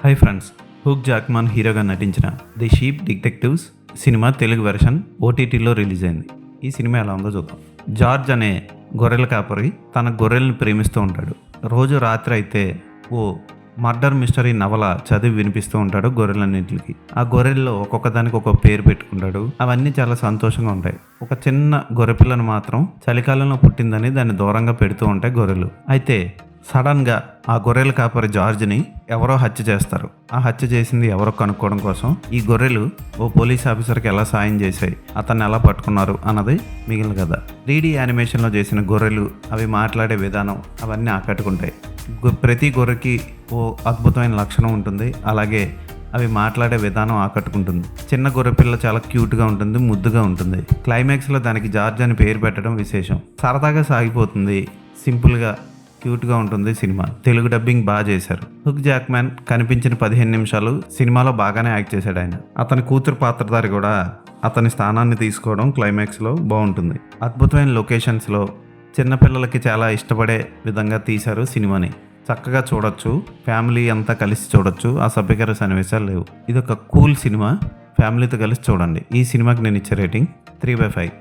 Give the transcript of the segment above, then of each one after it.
Hi friends, hook Jackman హీరోగా నటించిన the sheep detectives cinema Telugu version ఓటీటీలో రిలీజ్ అయింది. ఈ సినిమా ఎలా ఉందో చూద్దాం. జార్జ్ అనే గొర్రెల కాపరి తన గొర్రెలను ప్రేమిస్తూ ఉంటాడు. రోజు రాత్రి అయితే ఓ మర్డర్ మిస్టరీ నవల చదివి వినిపిస్తూ ఉంటాడు గొర్రెలన్నింటికి. ఆ గొర్రెల్లో ఒక్కొక్క దానికి ఒక పేరు పెట్టుకుంటాడు. అవన్నీ చాలా సంతోషంగా ఉంటాయి. ఒక చిన్న గొర్రెపిల్లను మాత్రం చలికాలంలో పుట్టిందని దాన్ని దూరంగా పెడుతూ ఉంటాయి గొర్రెలు. అయితే సడన్గా ఆ గొర్రెల కాపరి జార్జ్ని ఎవరో హత్య చేస్తారు. ఆ హత్య చేసింది ఎవరో కనుక్కోవడం కోసం ఈ గొర్రెలు ఓ పోలీస్ ఆఫీసర్కి ఎలా సాయం చేశాయి, అతన్ని ఎలా పట్టుకున్నారు అన్నది మిగిలిన కథ. 3D యానిమేషన్లో చేసిన గొర్రెలు, అవి మాట్లాడే విధానం అవన్నీ ఆకట్టుకుంటాయి. ప్రతి గొర్రెకి ఓ అద్భుతమైన లక్షణం ఉంటుంది. అలాగే అవి మాట్లాడే విధానం ఆకట్టుకుంటుంది. చిన్న గొర్రెపిల్ల చాలా క్యూట్గా ఉంటుంది, ముద్దుగా ఉంటుంది. క్లైమాక్స్లో దానికి జార్జ్ అని పేరు పెట్టడం విశేషం. సరదాగా సాగిపోతుంది, సింపుల్గా క్యూట్గా ఉంటుంది సినిమా. తెలుగు డబ్బింగ్ బాగా చేశారు. హుక్ జాక్మాన్ కనిపించిన 15 నిమిషాలు సినిమాలో బాగానే యాక్ట్ చేశాడు. ఆయన అతని కూతురు పాత్రధారి కూడా అతని స్థానాన్ని తీసుకోవడం క్లైమాక్స్లో బాగుంటుంది. అద్భుతమైన లొకేషన్స్లో చిన్నపిల్లలకి చాలా ఇష్టపడే విధంగా తీశారు సినిమాని. చక్కగా చూడొచ్చు, ఫ్యామిలీ అంతా కలిసి చూడొచ్చు. అసభ్యకర సన్నివేశాలు లేవు. ఇది ఒక కూల్ సినిమా, ఫ్యామిలీతో కలిసి చూడండి. ఈ సినిమాకి నేను ఇచ్చే రేటింగ్ 3/5.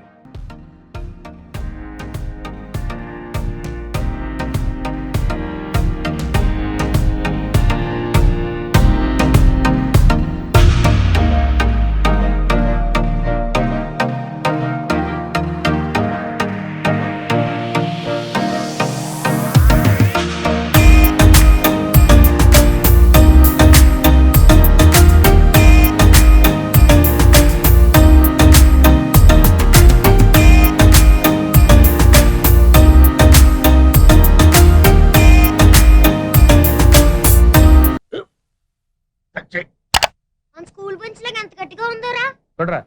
స్కూల్ బెంచ్ లాగా ఎంత గట్టిగా ఉందోరా. కొట్రా,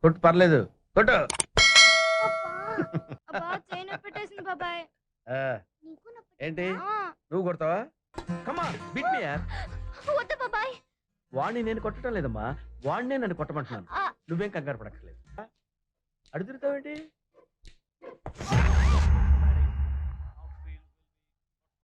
కొట్టు, పర్లేదు, కొట్టు. బాబాయ్ ఏంటి నువ్వు కొడతావా? కమా బిట్ మీ యార్. వద్దు బాబాయ్. వాడిని నేను కొట్టడం లేదమ్మా, వాడినే నన్ను కొట్టమంటున్నాను. నువ్వేం కంగారు పడక్కర్లేదు. అడుగుతావేంటి?